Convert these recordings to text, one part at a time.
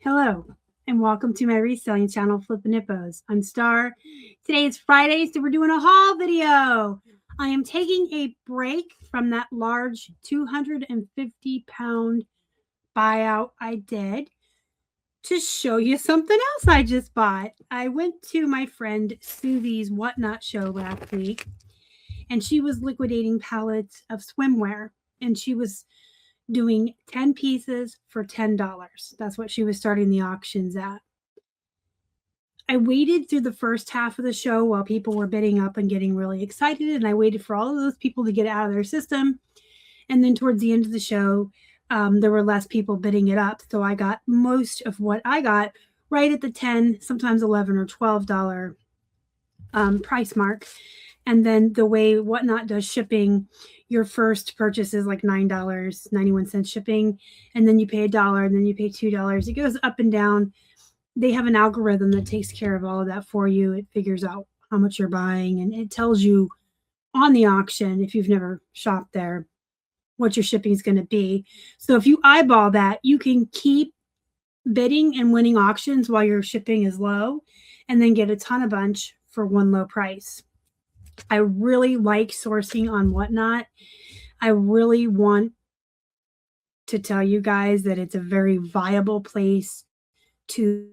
Hello, and welcome to my reselling channel, Flippin' Hippos. I'm Star. Today is Friday, so we're doing a haul video. I am taking a break from that large 250-pound buyout I did to show you something else I just bought. I went to my friend Suzie's Whatnot show last week, and she was liquidating pallets of swimwear, and she was doing 10 pieces for $10. That's what she was starting the auctions at. I waited through the first half of the show while people were bidding up and getting really excited, and I waited for all of those people to get out of their system. And then towards the end of the show, there were less people bidding it up, so I got most of what I got right at the 10, sometimes $11 or $12 price mark. And then the way Whatnot does shipping, your first purchase is like $9.91 shipping, and then you pay $1, and then you pay $2. It goes up and down. They have an algorithm that takes care of all of that for you. It figures out how much you're buying, and it tells you on the auction, if you've never shopped there, what your shipping is going to be. So if you eyeball that, you can keep bidding and winning auctions while your shipping is low, and then get a ton of bunch for one low price. I really like sourcing on Whatnot. I really want to tell you guys that it's a very viable place to.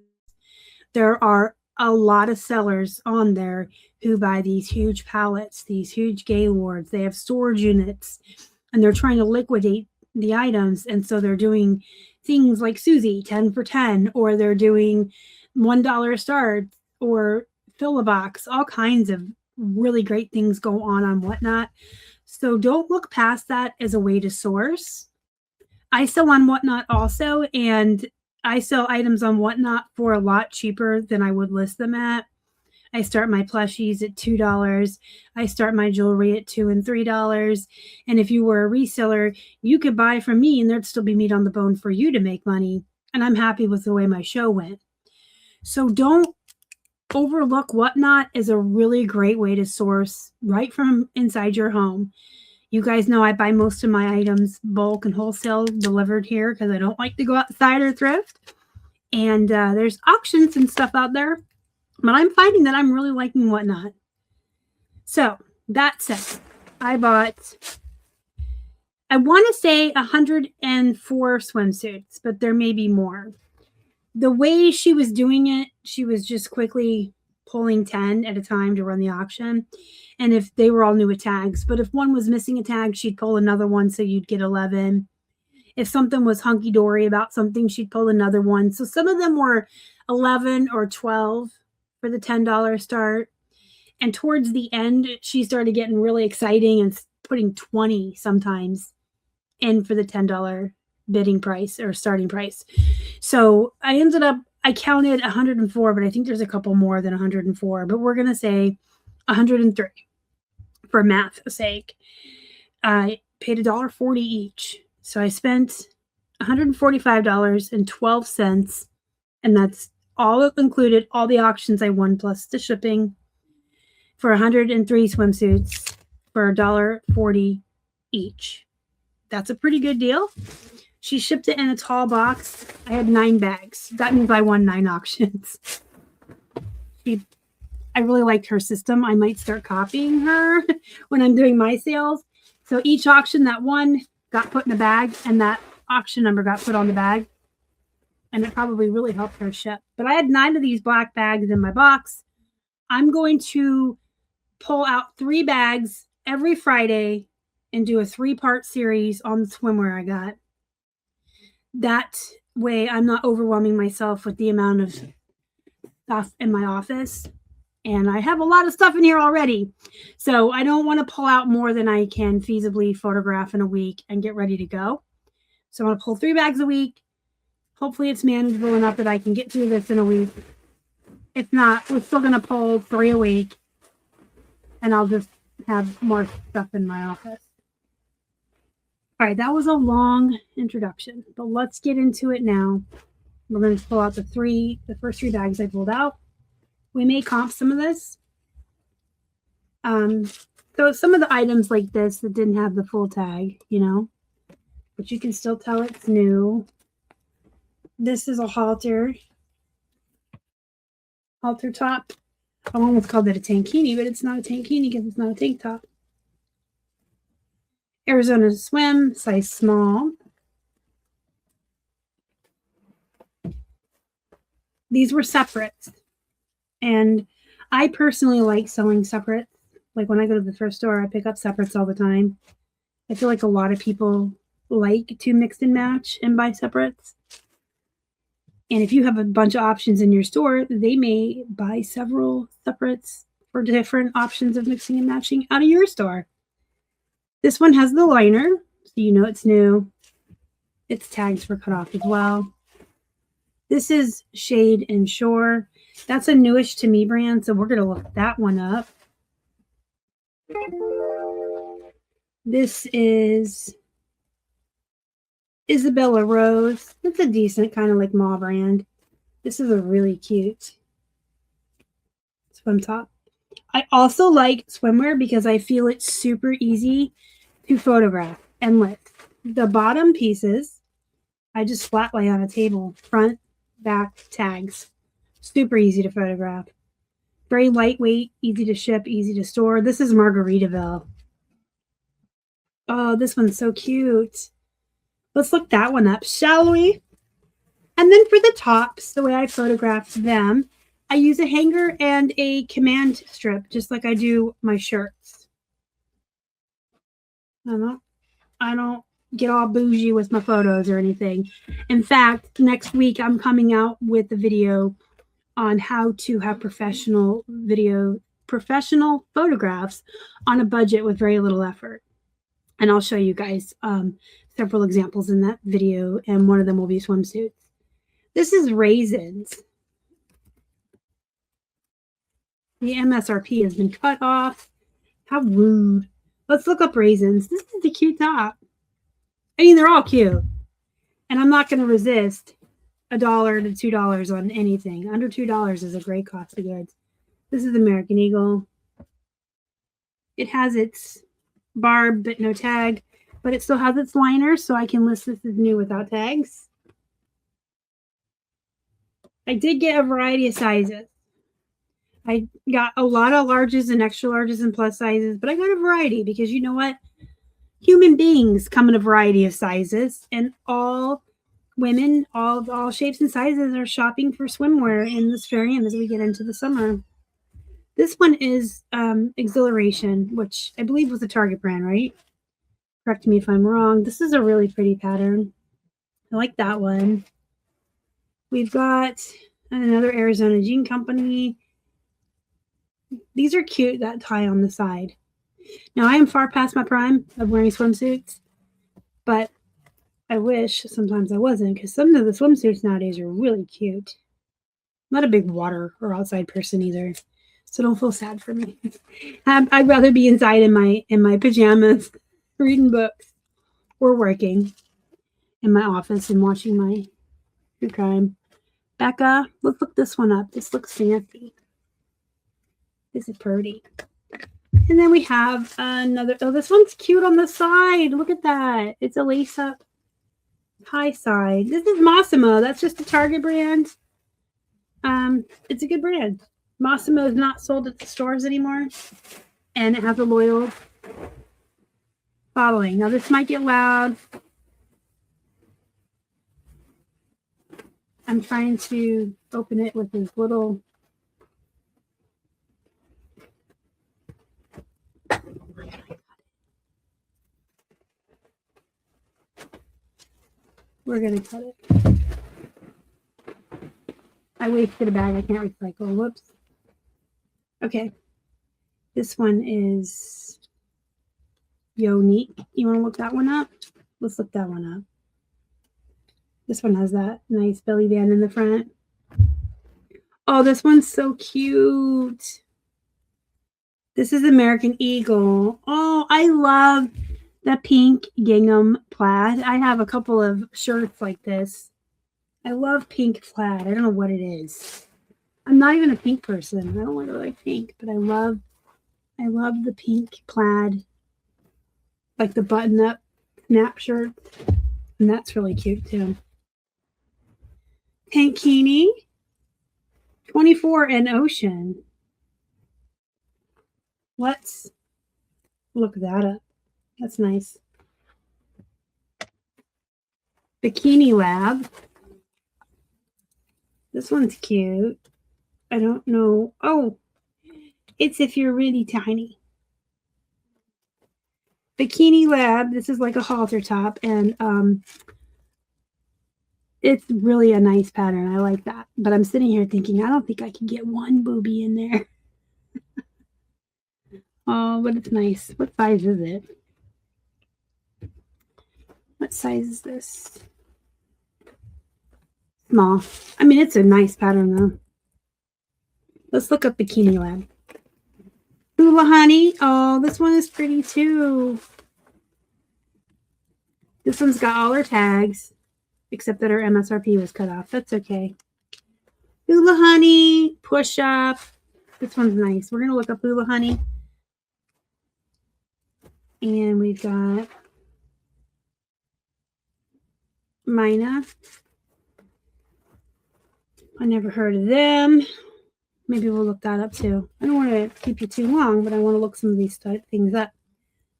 There are a lot of sellers on there who buy these huge pallets, these huge Gaylords. They have storage units, and they're trying to liquidate the items. And so they're doing things like Suzie, 10 for 10, or they're doing $1 start, or fill a box, all kinds of really great things go on Whatnot. So don't look past that as a way to source. I sell on Whatnot also, and I sell items on Whatnot for a lot cheaper than I would list them at. I start my plushies at $2. I start my jewelry at $2 and $3. And if you were a reseller, you could buy from me and there'd still be meat on the bone for you to make money. And I'm happy with the way my show went. So don't overlook Whatnot is a really great way to source right from inside your home. You guys know I buy most of my items bulk and wholesale delivered here because I don't like to go outside or thrift. And there's auctions and stuff out there, but I'm finding that I'm really liking Whatnot. So that said, I bought, I want to say 104 swimsuits, but there may be more. The way she was doing it, she was just quickly pulling 10 at a time to run the auction. And if they were all new with tags, but if one was missing a tag, she'd pull another one, so you'd get 11. If something was hunky-dory about something, she'd pull another one. So some of them were 11 or 12 for the $10 start. And towards the end, she started getting really exciting and putting 20 sometimes in for the $10 bidding price or starting price. So I ended up, I counted 104, but I think there's a couple more than 104, but we're going to say 103 for math's sake. I paid $1.40 each. So I spent $145.12, and that's all included, all the auctions I won plus the shipping, for 103 swimsuits for $1.40 each. That's a pretty good deal. She shipped it in a tall box. I had 9 bags. That means I won 9 auctions. I really liked her system. I might start copying her when I'm doing my sales. So each auction that won got put in a bag, and that auction number got put on the bag. And it probably really helped her ship. But I had 9 of these black bags in my box. I'm going to pull out 3 bags every Friday and do a 3-part series on the swimwear I got. That way I'm not overwhelming myself with the amount of stuff in my office. And I have a lot of stuff in here already. So I don't want to pull out more than I can feasibly photograph in a week and get ready to go. So I'm going to pull 3 bags a week. Hopefully it's manageable enough that I can get through this in a week. If not, we're still going to pull 3 a week. And I'll just have more stuff in my office. All right, that was a long introduction, but let's get into it now. We're going to pull out the first 3 bags I pulled out. We may comp some of this. So some of the items like this that didn't have the full tag, you know, but you can still tell it's new. This is a halter top. I almost called it a tankini, but it's not a tankini because it's not a tank top. Arizona Swim, size small. These were separates. And I personally like selling separates. Like when I go to the thrift store, I pick up separates all the time. I feel like a lot of people like to mix and match and buy separates. And if you have a bunch of options in your store, they may buy several separates for different options of mixing and matching out of your store. This one has the liner, so you know it's new. Its tags were cut off as well. This is Shade and Shore. That's a newish to me brand, so we're going to look that one up. This is Isabella Rose. It's a decent kind of like mauve brand. This is a really cute swim top. I also like swimwear because I feel it's super easy to photograph and lift. The bottom pieces, I just flat lay on a table. Front, back, tags. Super easy to photograph. Very lightweight, easy to ship, easy to store. This is Margaritaville. Oh, this one's so cute. Let's look that one up, shall we? And then for the tops, the way I photographed them, I use a hanger and a command strip, just like I do my shirts. I don't get all bougie with my photos or anything. In fact, next week I'm coming out with a video on how to have professional photographs on a budget with very little effort. And I'll show you guys several examples in that video, and one of them will be swimsuits. This is Raisins. The MSRP has been cut off. How rude. Let's look up Raisins. This is a cute top. I mean, they're all cute. And I'm not going to resist $1 to $2 on anything. Under $2 is a great cost of goods. This is American Eagle. It has its barb, but no tag. But it still has its liner, so I can list this as new without tags. I did get a variety of sizes. I got a lot of larges and extra larges and plus sizes, but I got a variety because you know what? Human beings come in a variety of sizes, and all women, all shapes and sizes are shopping for swimwear in this variant as we get into the summer. This one is Exhilaration, which I believe was a Target brand, right? Correct me if I'm wrong. This is a really pretty pattern. I like that one. We've got another Arizona Jean Company. These are cute, that tie on the side. Now, I am far past my prime of wearing swimsuits, but I wish sometimes I wasn't, because some of the swimsuits nowadays are really cute. I'm not a big water or outside person either, so don't feel sad for me. I'd rather be inside in my pajamas, reading books, or working in my office and watching my true crime. Becca, let's look this one up. This looks fancy. This is pretty. And then we have another. Oh, this one's cute on the side. Look at that. It's a lace-up high side. This is Massimo. That's just a Target brand. It's a good brand. Massimo is not sold at the stores anymore, and it has a loyal following. Now, this might get loud. I'm trying to open it with this little. We're going to cut it. I wasted a bag. I can't recycle. Whoops. Okay. This one is Yonique. You want to look that one up? Let's look that one up. This one has that nice belly band in the front. Oh, this one's so cute. This is American Eagle. Oh, I love the pink gingham plaid. I have a couple of shirts like this. I love pink plaid. I don't know what it is. I'm not even a pink person. I don't really like pink, but I love the pink plaid, like the button-up snap shirt, and that's really cute too. Tankini. 24 and Ocean. Let's look that up. That's nice. Bikini Lab. This one's cute. I don't know. Oh, it's if you're really tiny. Bikini Lab. This is like a halter top, and it's really a nice pattern. I like that. But I'm sitting here thinking, I don't think I can get one boobie in there. Oh, but it's nice. What size is it? What size is this? Small. I mean, it's a nice pattern, though. Let's look up Bikini Lab. Hula Honey. Oh, this one is pretty, too. This one's got all her tags, except that her MSRP was cut off. That's okay. Hula Honey. Push Up. This one's nice. We're going to look up Hula Honey. And we've got Mina. I never heard of them. Maybe we'll look that up too. I don't want to keep you too long, but I want to look some of these things up.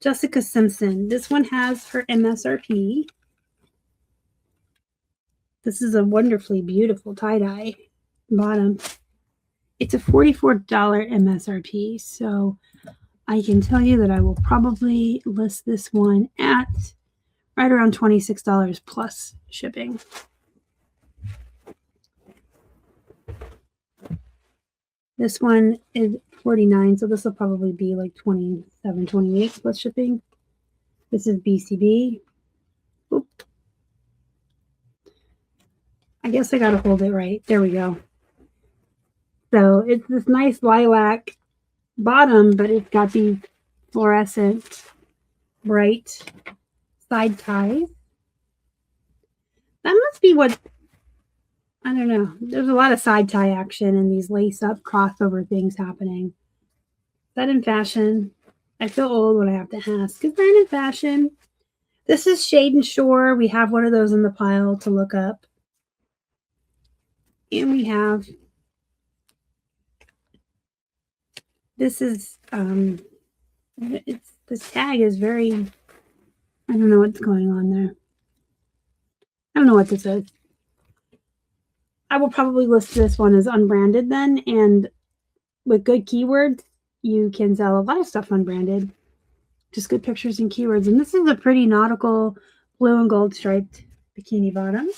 Jessica Simpson. This one has her MSRP. This is a wonderfully beautiful tie-dye bottom. It's a $44 MSRP, so I can tell you that I will probably list this one at right around $26 plus shipping. This one is $49, so this will probably be like $27, $28 plus shipping. This is BCB. Oop. I guess I gotta hold it right. There we go. So it's this nice lilac bottom, but it's got these fluorescent bright side ties. That must be what, I don't know. There's a lot of side tie action and these lace up crossover things happening. Is that in fashion? I feel old when I have to ask. Is that in fashion? This is Shade and Shore. We have one of those in the pile to look up. And we have, this is, this tag is very, I don't know what's going on there. I don't know what this is. I will probably list this one as unbranded then, and with good keywords, you can sell a lot of stuff unbranded. Just good pictures and keywords. And this is a pretty nautical blue and gold striped bikini bottom.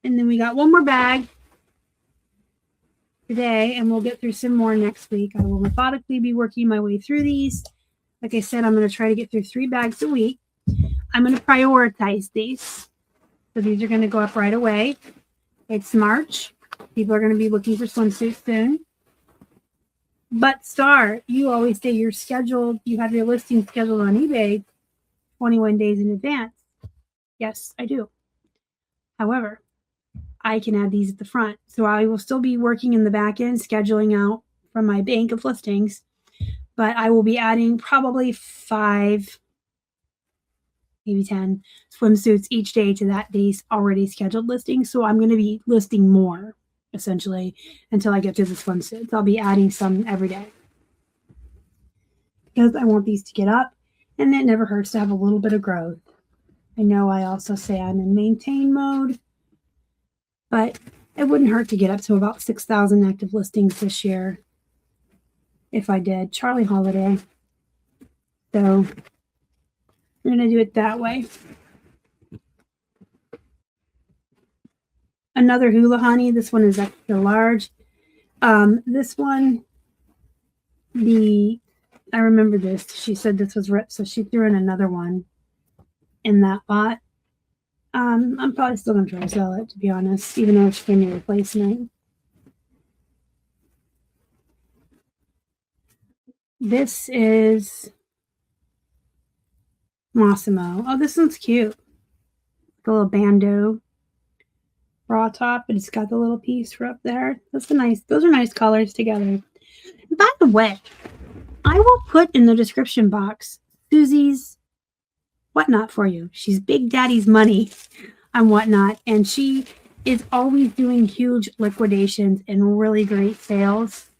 And then we got one more bag today, and we'll get through some more next week. I will methodically be working my way through these. Like I said, I'm going to try to get through 3 bags a week. I'm going to prioritize these. So these are going to go up right away. It's March. People are going to be looking for swimsuits soon. But Star, you always say you're scheduled, you have your listing scheduled on eBay 21 days in advance. Yes, I do. However, I can add these at the front. So I will still be working in the back end, scheduling out from my bank of listings. But I will be adding probably 5, maybe 10 swimsuits each day to that day's already scheduled listing. So I'm going to be listing more, essentially, until I get to the swimsuits. I'll be adding some every day because I want these to get up, and it never hurts to have a little bit of growth. I know I also say I'm in maintain mode, but it wouldn't hurt to get up to about 6,000 active listings this year if I did. Charlie Holiday. So we're going to do it that way. Another Hula Honey. This one is extra large. This one, I remember this. She said this was ripped, so she threw in another one in that lot. I'm probably still going to try to sell it, to be honest, even though she gave me a replacement. This is Massimo. Oh, this one's cute. The little bandeau bra top, but it's got the little piece for up there. Those are nice colors together. By the way, I will put in the description box Susie's Whatnot for you. She's Big Daddy's Money on Whatnot, and she is always doing huge liquidations and really great sales.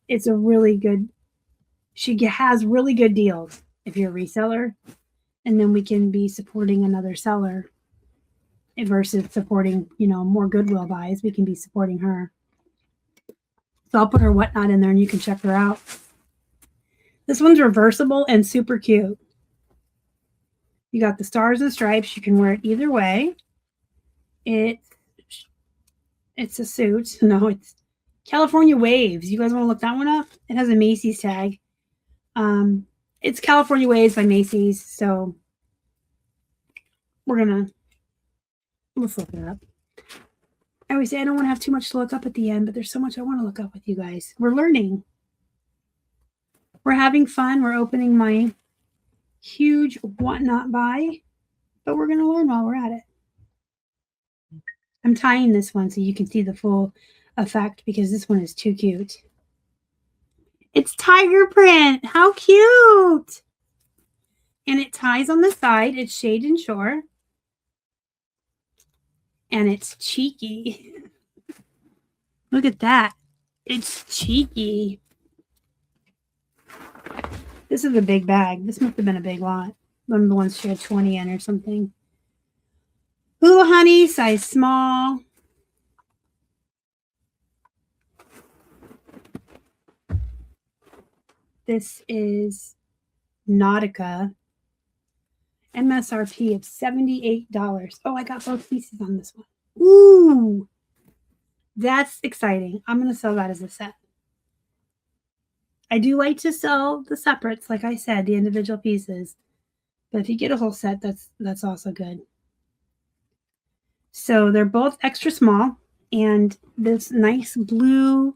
It's a really good, she has really good deals if you're a reseller, and then we can be supporting another seller versus supporting, more Goodwill buys. We can be supporting her. So I'll put her whatnot in there and you can check her out. This one's reversible and super cute. You got the stars and stripes. You can wear it either way. It's a suit. No, it's California Waves. You guys want to look that one up? It has a Macy's tag. It's California Waves by Macy's. So let's look it up. I always say I don't want to have too much to look up at the end, but there's so much I want to look up with you guys. We're learning. We're having fun. We're opening my huge whatnot buy, but we're going to learn while we're at it. I'm tying this one so you can see the full effect because this one is too cute. It's tiger print. How cute. And it ties on the side. It's shade and shore. And it's cheeky. Look at that. It's cheeky. This is a big bag. This must have been a big lot. One of the ones she had 20 in or something. Hula Honey, size small. This is Nautica. MSRP of $78. Oh, I got both pieces on this one. Ooh, that's exciting. I'm going to sell that as a set. I do like to sell the separates, like I said, the individual pieces. But if you get a whole set, that's also good. So they're both extra small. And this nice blue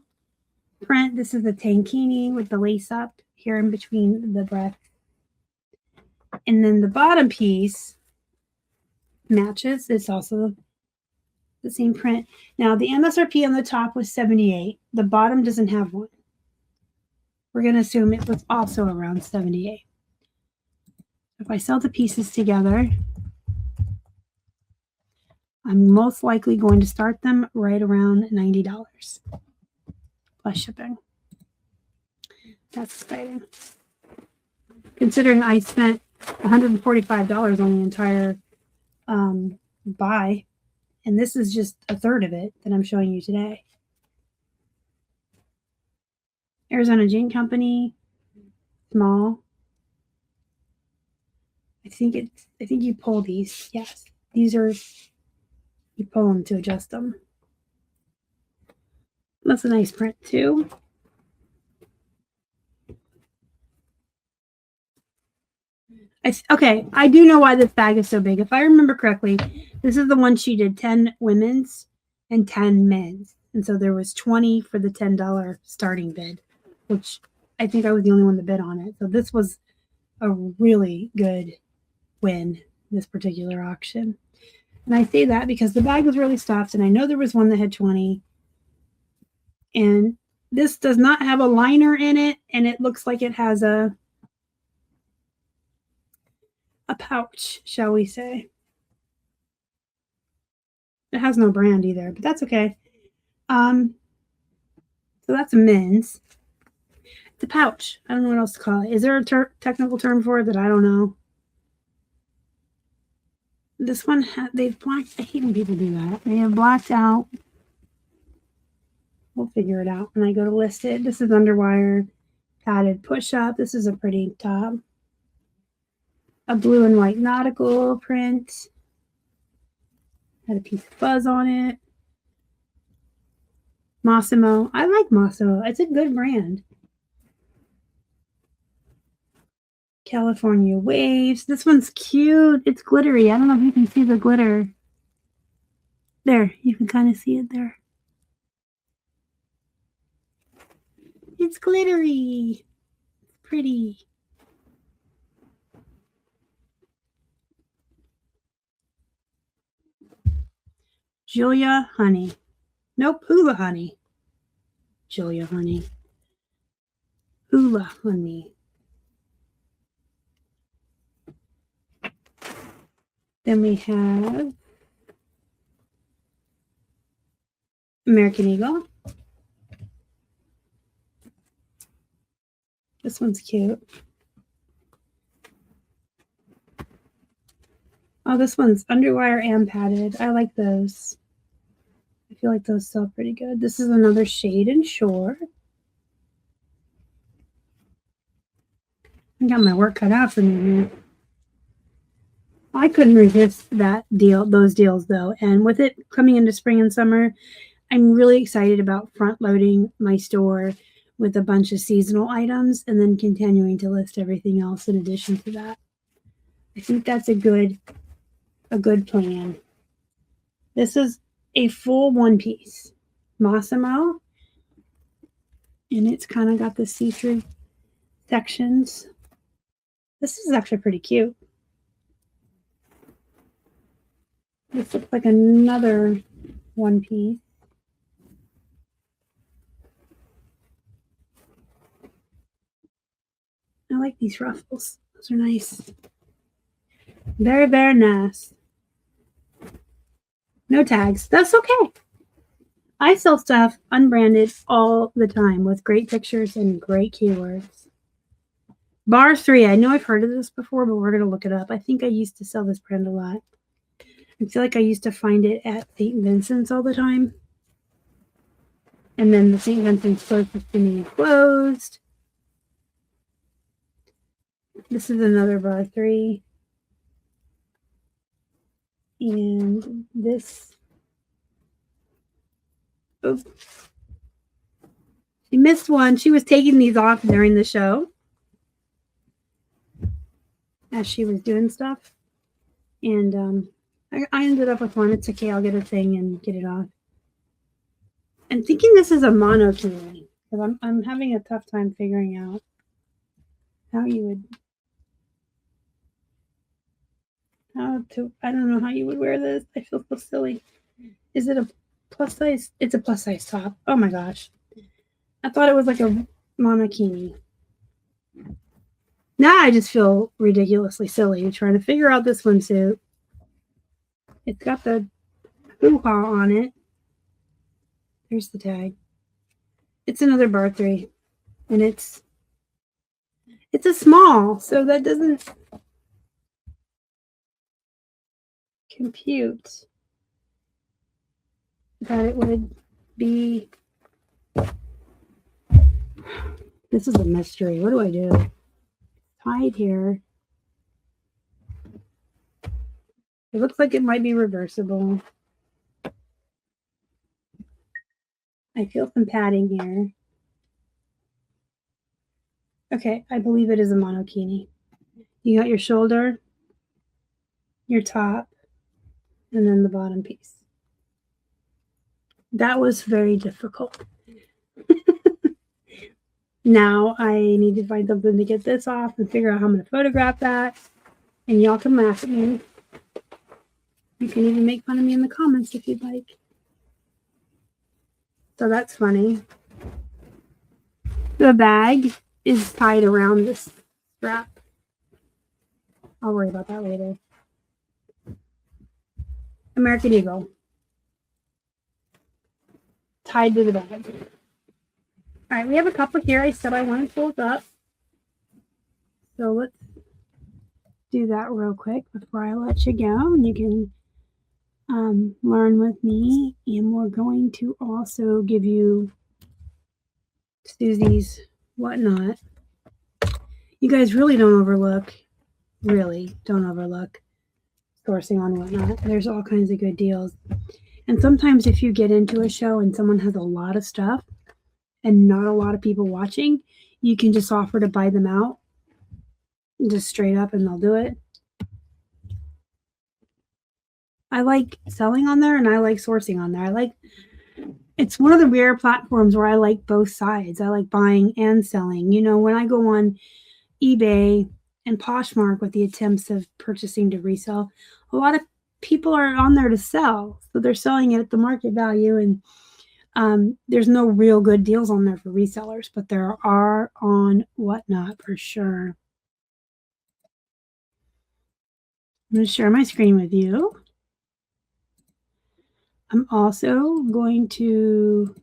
print, this is the tankini with the lace up here in between the breast. And then the bottom piece matches. It's also the same print. Now, the MSRP on the top was $78. The bottom doesn't have one. We're going to assume it was also around $78. If I sell the pieces together, I'm most likely going to start them right around $90 plus shipping. That's exciting. Considering I spent $145 on the entire buy, and this is just a third of it that I'm showing you today. Arizona Jean Company, small. I think you pull these. Yes, these are, you pull them to adjust them. That's a nice print too. Okay, I do know why this bag is so big. If I remember correctly, this is the one she did 10 women's and 10 men's. And so there was 20 for the $10 starting bid, which I think I was the only one that bid on it. So this was a really good win, this particular auction. And I say that because the bag was really stuffed, and I know there was one that had 20. And this does not have a liner in it, and it looks like it has a pouch, shall we say. It has no brand either, but that's okay. So that's a men's. It's a pouch. I don't know what else to call it. Is there a technical term for it that I don't know? This one, they've blacked. I hate when people do that. They have blacked out. We'll figure it out when I go to list it. This is underwire padded push-up. This is a pretty top. A blue and white nautical print. Had a piece of fuzz on it. Massimo. I like Massimo. It's a good brand. California Waves. This one's cute. It's glittery. I don't know if you can see the glitter. There, you can kind of see it there. It's glittery. Pretty. Julia Honey. Nope, Hula Honey. Julia Honey. Hula Honey. Then we have American Eagle. This one's cute. Oh, this one's underwire and padded. I like those. I feel like those sell pretty good. This is another shade and shore. I got my work cut out for me here. I couldn't resist those deals though. And with it coming into spring and summer, I'm really excited about front loading my store with a bunch of seasonal items and then continuing to list everything else in addition to that. I think that's a good plan. This is a full one piece Massimo, and it's kind of got the see-through sections. This is actually pretty cute. This looks like another one piece. I like these ruffles. Those are nice. Very, very nice. No tags. That's okay. I sell stuff unbranded all the time with great pictures and great keywords. Bar 3. I know I've heard of this before, but we're going to look it up. I think I used to sell this brand a lot. I feel like I used to find it at St. Vincent's all the time. And then the St. Vincent's closest to me closed. This is another Bar 3. And this, oops, she missed one. She was taking these off during the show as she was doing stuff. And I ended up with one. It's okay. I'll get a thing and get it off. I'm thinking this is a monokini because I'm having a tough time figuring out how you would, I don't know how you would wear this. I feel so silly. Is it a plus size? It's a plus size top. Oh my gosh. I thought it was like a monokini. Now I just feel ridiculously silly trying to figure out this swimsuit. It's got the hoo-ha on it. There's the tag. It's another Bar 3. And it's a small, so that doesn't compute that it would be. This is a mystery. What do I do? Tied here. It looks like it might be reversible. I feel some padding here. Okay, I believe it is a monokini. You got your shoulder, your top, and then the bottom piece. That was very difficult. Now I need to find something to get this off and figure out how I'm going to photograph that. And y'all can laugh at me. You can even make fun of me in the comments if you'd like. So that's funny. The bag is tied around this strap. I'll worry about that later. American Eagle. Tied to the bag. All right, we have a couple here. I said I wanted to fold up. So let's do that real quick before I let you go. And you can learn with me. And we're going to also give you Suzie's whatnot. You guys really don't overlook sourcing on whatnot. There's all kinds of good deals. And sometimes if you get into a show and someone has a lot of stuff and not a lot of people watching, you can just offer to buy them out just straight up and they'll do it. I like selling on there and I like sourcing on there. It's one of the rare platforms where I like both sides. I like buying and selling. You know, when I go on eBay and Poshmark with the attempts of purchasing to resell, a lot of people are on there to sell. So they're selling it at the market value, and there's no real good deals on there for resellers, but there are on whatnot for sure. I'm going to share my screen with you. I'm also going to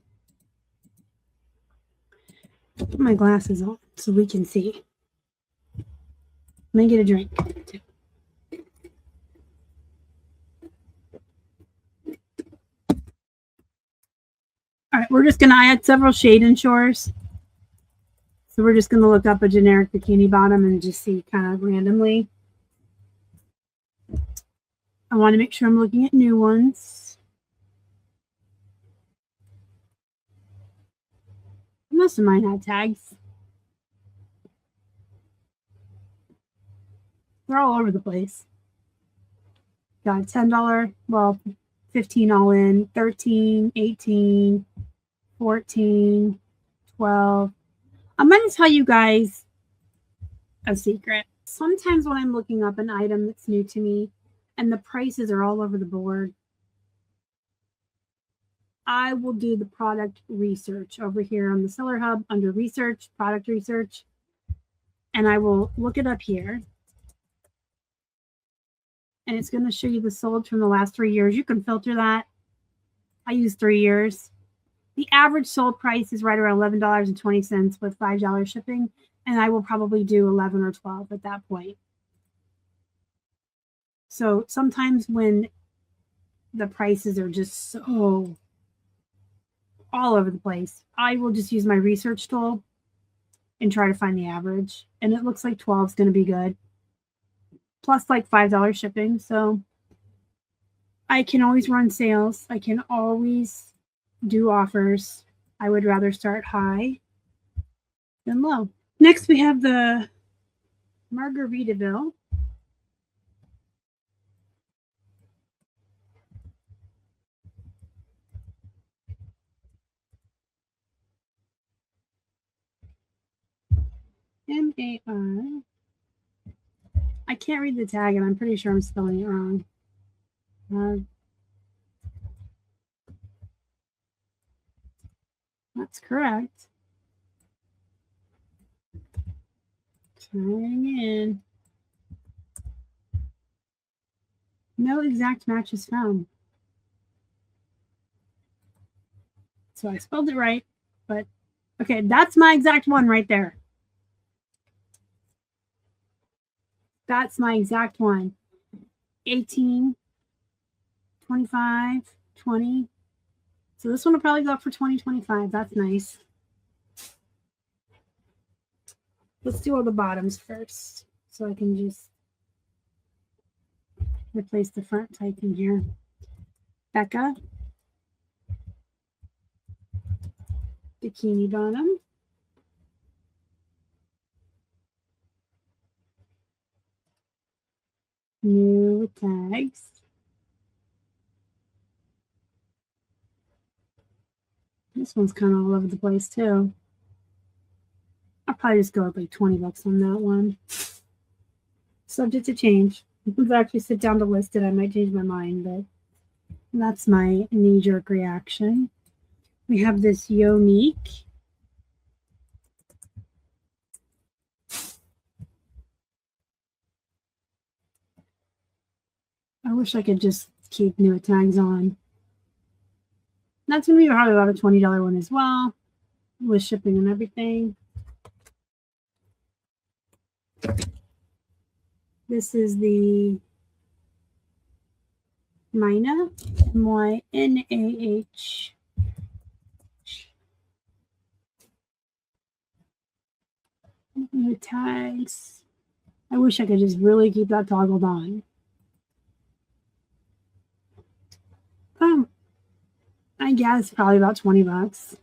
put my glasses on so we can see. Let me get a drink. All right, we're just going to add several shade and shores. So we're just going to look up a generic bikini bottom and just see kind of randomly. I want to make sure I'm looking at new ones. Most of mine had tags. They're all over the place. Got $10, well, 15 all in, 13, 18, 14, 12. I'm going to tell you guys a secret. Sometimes when I'm looking up an item that's new to me and the prices are all over the board, I will do the product research over here on the Seller Hub under research, product research, and I will look it up here. And it's going to show you the sold from the last 3 years. You can filter that. I use 3 years. The average sold price is right around $11.20 with $5 shipping. And I will probably do 11 or 12 at that point. So sometimes when the prices are just so all over the place, I will just use my research tool and try to find the average. And it looks like 12 is going to be good. Plus like $5 shipping. So I can always run sales. I can always do offers. I would rather start high than low. Next, we have the Margaritaville. M-A-R. I can't read the tag, and I'm pretty sure I'm spelling it wrong. That's correct. Trying in. No exact match is found. So I spelled it right, but okay, that's my exact one right there. That's my exact one. 18, 25, 20. So this one will probably go up for 20, 25. That's nice. Let's do all the bottoms first. So I can just replace the front type in here. Becca. Bikini bottom. New tags. This one's kind of all over the place too. I'll probably just go with like 20 bucks on that one. Subject to change. If we actually sit down to list it, I might change my mind, but that's my knee-jerk reaction. We have this Yomique. I wish I could just keep new tags on. That's going to be probably about a $20 one as well, with shipping and everything. This is the Mina, M-Y-N-A-H. New tags. I wish I could just really keep that toggled on. I guess probably about 20 bucks.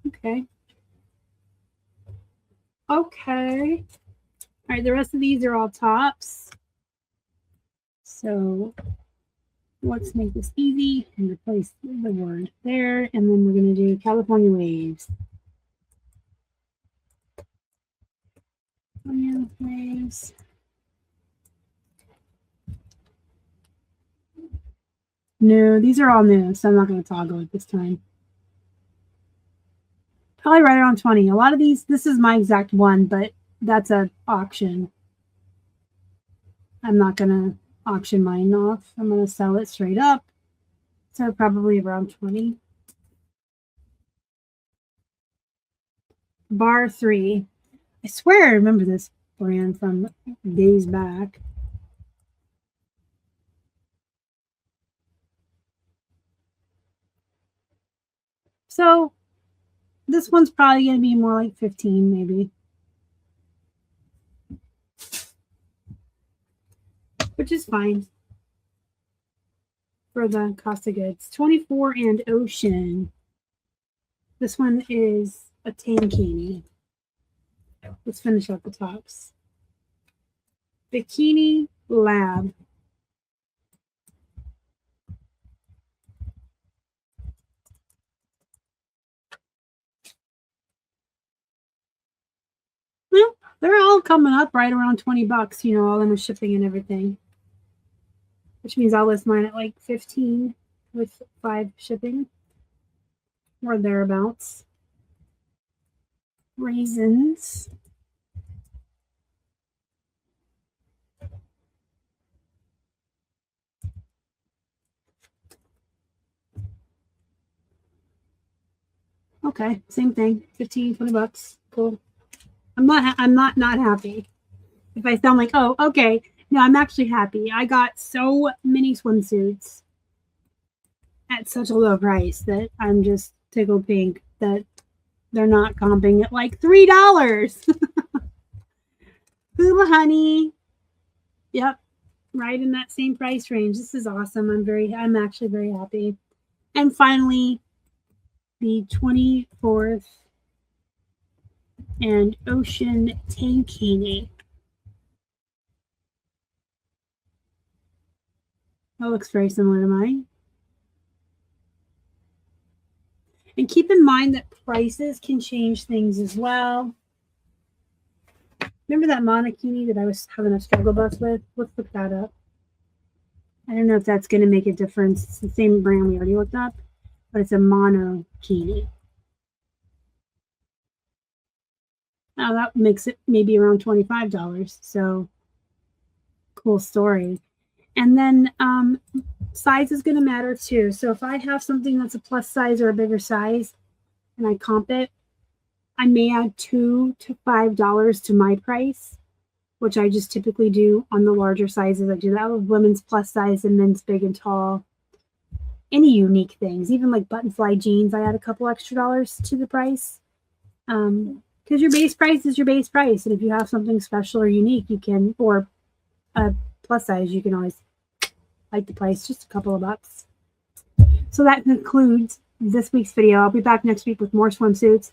Okay. Okay. All right, the rest of these are all tops. So let's make this easy and replace the word there. And then we're going to do California Waves. California Waves. No, these are all new, so I'm not going to toggle it this time. Probably right around 20. A lot of these, this is my exact one, but that's an auction. I'm not going to auction mine off. I'm going to sell it straight up. So probably around 20. Bar 3. I swear I remember this brand from days back. So this one's probably going to be more like 15 maybe. Which is fine for the cost of goods. 24 and Ocean. This one is a tankini. Let's finish up the tops. Bikini Lab. Well, they're all coming up right around 20 bucks, you know, all in with shipping and everything. Which means I'll list mine at like 15 with 5 shipping. Or thereabouts. Raisins. Okay, same thing. 15, 20 bucks. Cool. I'm not happy. If I sound like, oh, okay. No, I'm actually happy. I got so many swimsuits at such a low price that I'm just tickled pink that they're not comping at like $3. Hula honey. Yep. Right in that same price range. This is awesome. I'm actually very happy. And finally, the 24th and Ocean Tankini. That looks very similar to mine. And keep in mind that prices can change things as well. Remember that monokini that I was having a struggle bus with? Let's look that up. I don't know if that's going to make a difference. It's the same brand we already looked up, but it's a monokini. Now that makes it maybe around $25. So cool story. And then size is going to matter too. So if I have something that's a plus size or a bigger size and I comp it, I may add $2 to $5 to my price, which I just typically do on the larger sizes. I do that with women's plus size and men's big and tall. Any unique things, even like button fly jeans, I add a couple extra dollars to the price. Because your base price is your base price. And if you have something special or unique, you can, or a plus size, you can always hike the price just a couple of bucks. So that concludes this week's video. I'll be back next week with more swimsuits.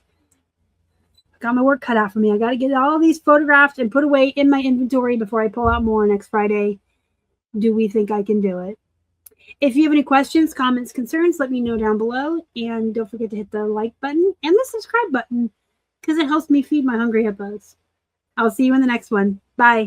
Got my work cut out for me. I got to get all these photographed and put away in my inventory before I pull out more next Friday. Do we think I can do it? If you have any questions, comments, concerns, let me know down below. And don't forget to hit the like button and the subscribe button because it helps me feed my hungry hippos. I'll see you in the next one. Bye.